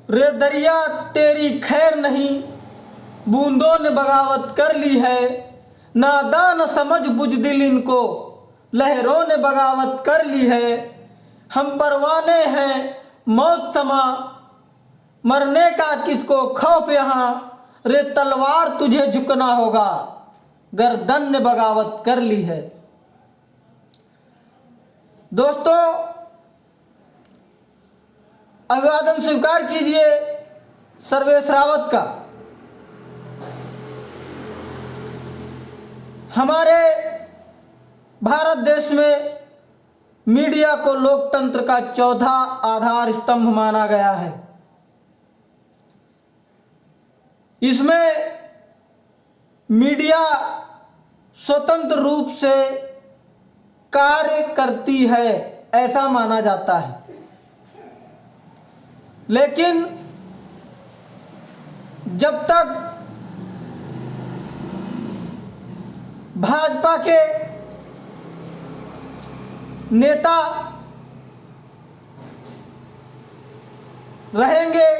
रे दरिया तेरी खैर नहीं, बूंदों ने बगावत कर ली है। नादान समझ बुजदिल इनको, लहरों ने बगावत कर ली है। हम परवाने हैं मौत समा, मरने का किसको खौफ यहाँ। रे तलवार तुझे झुकना होगा, गर्दन ने बगावत कर ली है। दोस्तों, अभिवादन स्वीकार कीजिए सर्वेश रावत का। हमारे भारत देश में मीडिया को लोकतंत्र का चौथा आधार स्तंभ माना गया है। इसमें मीडिया स्वतंत्र रूप से कार्य करती है ऐसा माना जाता है, लेकिन जब तक भाजपा के नेता रहेंगे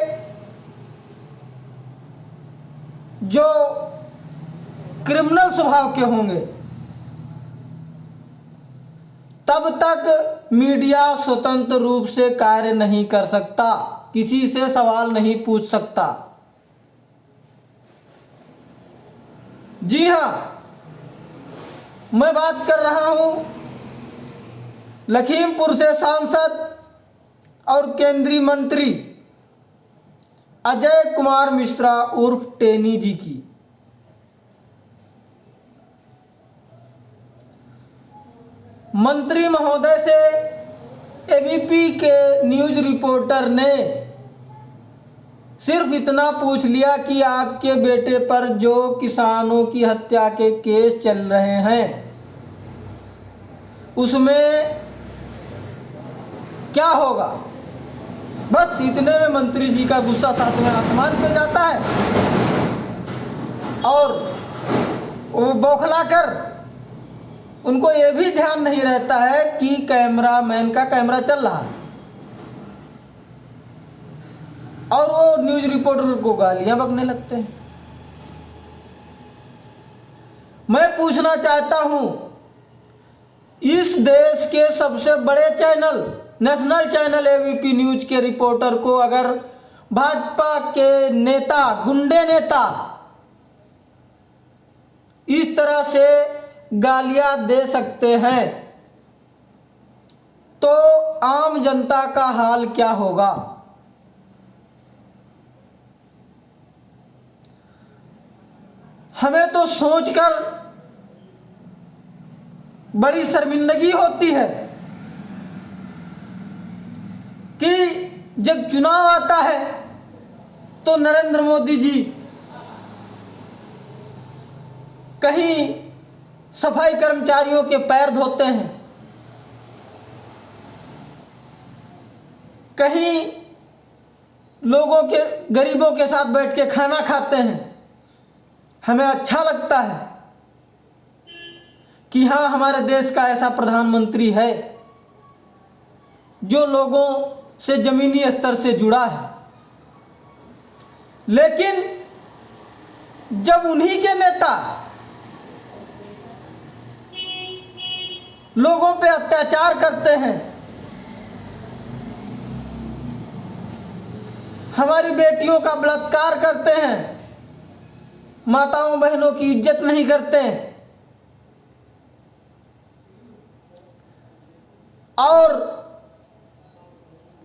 जो क्रिमिनल स्वभाव के होंगे, तब तक मीडिया स्वतंत्र रूप से कार्य नहीं कर सकता, किसी से सवाल नहीं पूछ सकता। जी हाँ, मैं बात कर रहा हूं लखीमपुर से सांसद और केंद्रीय मंत्री अजय कुमार मिश्रा उर्फ टेनी जी की। मंत्री महोदय से एबीपी के न्यूज रिपोर्टर ने सिर्फ इतना पूछ लिया कि आपके बेटे पर जो किसानों की हत्या के केस चल रहे हैं उसमें क्या होगा। बस इतने में मंत्री जी का गुस्सा सातवें आसमान पे जाता है और वो बौखला कर, उनको ये भी ध्यान नहीं रहता है कि कैमरामैन का कैमरा चल रहा है और वो न्यूज रिपोर्टर को गालियां बकने लगते हैं। मैं पूछना चाहता हूं, इस देश के सबसे बड़े channel, national channel ABP news के रिपोर्टर को अगर भाजपा के नेता, गुंडे नेता इस तरह से गालियां दे सकते हैं तो आम जनता का हाल क्या होगा। हमें तो सोचकर बड़ी शर्मिंदगी होती है कि जब चुनाव आता है तो नरेंद्र मोदी जी कहीं सफाई कर्मचारियों के पैर धोते हैं, कहीं लोगों के, गरीबों के साथ बैठ के खाना खाते हैं। हमें अच्छा लगता है कि हाँ, हमारे देश का ऐसा प्रधानमंत्री है जो लोगों से जमीनी स्तर से जुड़ा है। लेकिन जब उन्हीं के नेता लोगों पे अत्याचार करते हैं, हमारी बेटियों का बलात्कार करते हैं, माताओं बहनों की इज्जत नहीं करते हैं और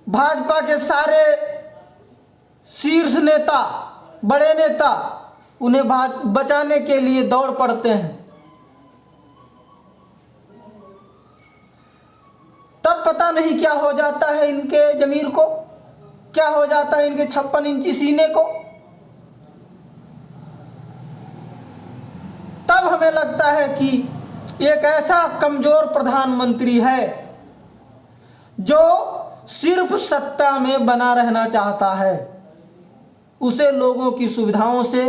भाजपा के सारे शीर्ष नेता, बड़े नेता उन्हें बचाने के लिए दौड़ पड़ते हैं, तब पता नहीं क्या हो जाता है इनके जमीर को, क्या हो जाता है इनके 56 इंची सीने को। तब हमें लगता है कि एक ऐसा कमजोर प्रधानमंत्री है जो सिर्फ सत्ता में बना रहना चाहता है, उसे लोगों की सुविधाओं से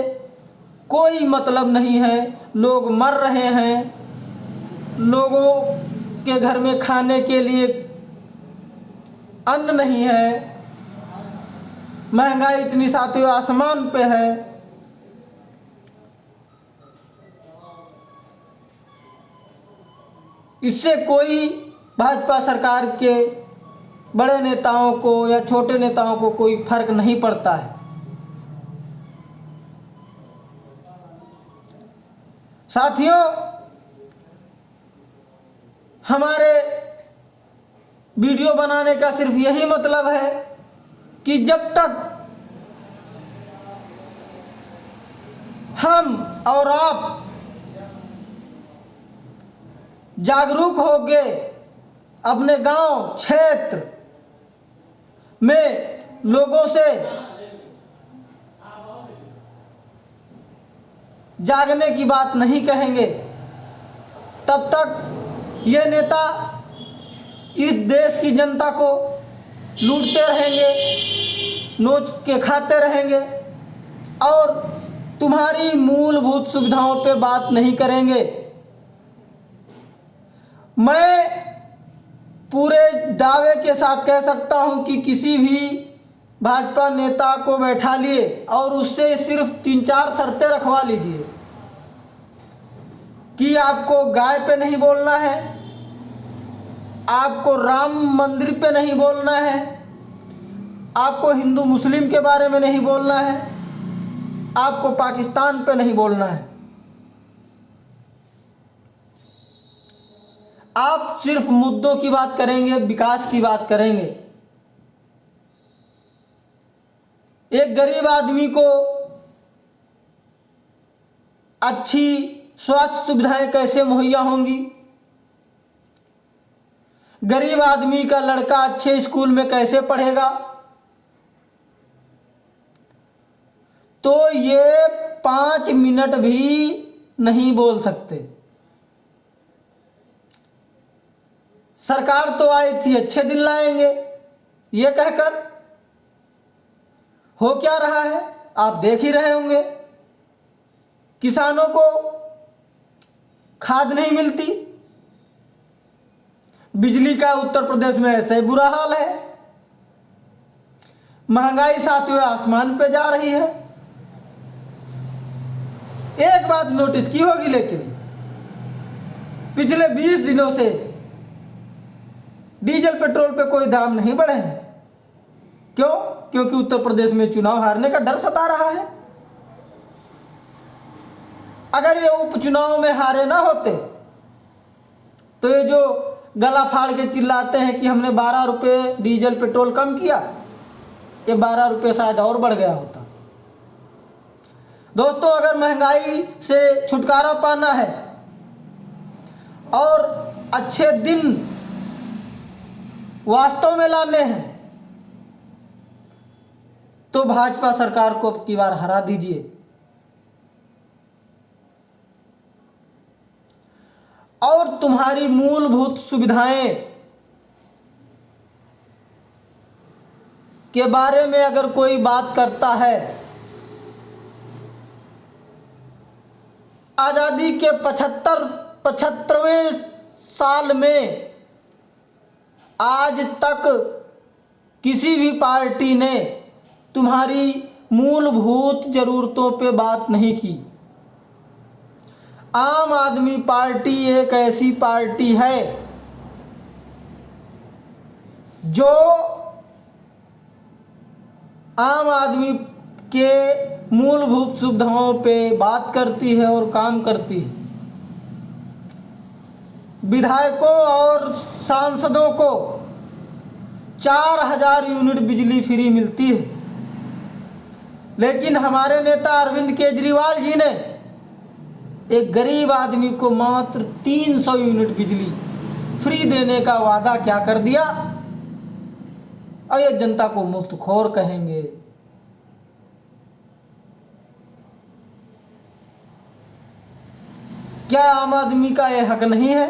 कोई मतलब नहीं है। लोग मर रहे हैं, लोगों के घर में खाने के लिए अन्न नहीं है, महंगाई इतनी साथियों आसमान पे है। इससे कोई भाजपा सरकार के बड़े नेताओं को या छोटे नेताओं को कोई फर्क नहीं पड़ता है। साथियों, हमारे वीडियो बनाने का सिर्फ यही मतलब है कि जब तक हम और आप जागरूक होंगे, अपने गांव क्षेत्र में लोगों से जागने की बात नहीं कहेंगे, तब तक ये नेता इस देश की जनता को लूटते रहेंगे, नोच के खाते रहेंगे और तुम्हारी मूलभूत सुविधाओं पे बात नहीं करेंगे। मैं पूरे दावे के साथ कह सकता हूं कि किसी भी भाजपा नेता को बैठा लिए और उससे सिर्फ 3-4 शर्तें रखवा लीजिए कि आपको गाय पे नहीं बोलना है, आपको राम मंदिर पे नहीं बोलना है, आपको हिंदू मुस्लिम के बारे में नहीं बोलना है, आपको पाकिस्तान पे नहीं बोलना है। आप सिर्फ मुद्दों की बात करेंगे, विकास की बात करेंगे। एक गरीब आदमी को अच्छी स्वास्थ्य सुविधाएं कैसे मुहैया होंगी, गरीब आदमी का लड़का अच्छे स्कूल में कैसे पढ़ेगा, तो ये 5 मिनट भी नहीं बोल सकते। सरकार तो आई थी अच्छे दिन लाएंगे ये कहकर, हो क्या रहा है आप देख ही रहे होंगे। किसानों को खाद नहीं मिलती, बिजली का उत्तर प्रदेश में ऐसे ही बुरा हाल है, महंगाई साथियों आसमान पे जा रही है। एक बात नोटिस की होगी, लेकिन पिछले 20 दिनों से डीजल पेट्रोल पे कोई दाम नहीं बढ़े हैं। क्यों? क्योंकि उत्तर प्रदेश में चुनाव हारने का डर सता रहा है। अगर ये उपचुनाव में हारे ना होते तो ये जो गला फाड़ के चिल्लाते हैं कि हमने 12 रुपये डीजल पेट्रोल कम किया, ये 12 रुपये शायद और बढ़ गया होता। दोस्तों, अगर महंगाई से छुटकारा पाना है और अच्छे दिन वास्तव में लाने हैं तो भाजपा सरकार को अब की बार हरा दीजिए। और तुम्हारी मूलभूत सुविधाएं के बारे में अगर कोई बात करता है, आजादी के 75वें साल में आज तक किसी भी पार्टी ने तुम्हारी मूलभूत जरूरतों पे बात नहीं की। आम आदमी पार्टी एक ऐसी पार्टी है जो आम आदमी के मूलभूत सुविधाओं पे बात करती है और काम करती है। विधायकों और सांसदों को 4000 यूनिट बिजली फ्री मिलती है, लेकिन हमारे नेता अरविंद केजरीवाल जी ने एक गरीब आदमी को मात्र 300 यूनिट बिजली फ्री देने का वादा क्या कर दिया, और ये जनता को मुफ्तखोर कहेंगे। क्या आम आदमी का यह हक नहीं है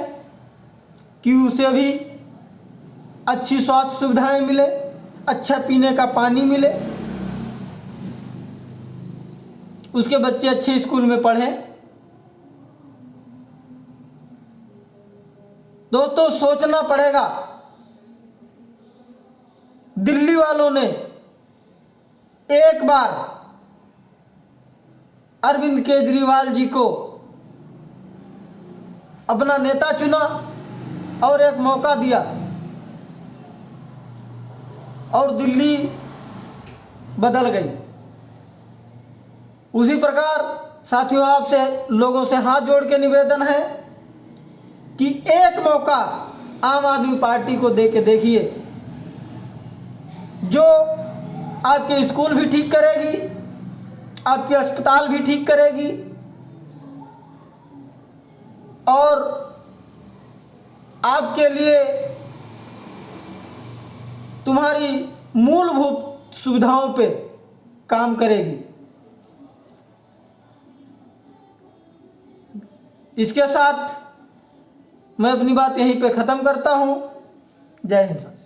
कि उसे भी अच्छी स्वास्थ्य सुविधाएं मिले, अच्छा पीने का पानी मिले, उसके बच्चे अच्छे स्कूल में पढ़ें? दोस्तों, सोचना पड़ेगा। दिल्ली वालों ने एक बार अरविंद केजरीवाल जी को अपना नेता चुना और एक मौका दिया और दिल्ली बदल गई। उसी प्रकार साथियों, आपसे लोगों से हाथ जोड़ के निवेदन है कि एक मौका आम आदमी पार्टी को दे के देखिए, जो आपके स्कूल भी ठीक करेगी, आपके अस्पताल भी ठीक करेगी और आपके लिए तुम्हारी मूलभूत सुविधाओं पे काम करेगी। इसके साथ मैं अपनी बात यहीं पे ख़त्म करता हूँ। जय हिंद।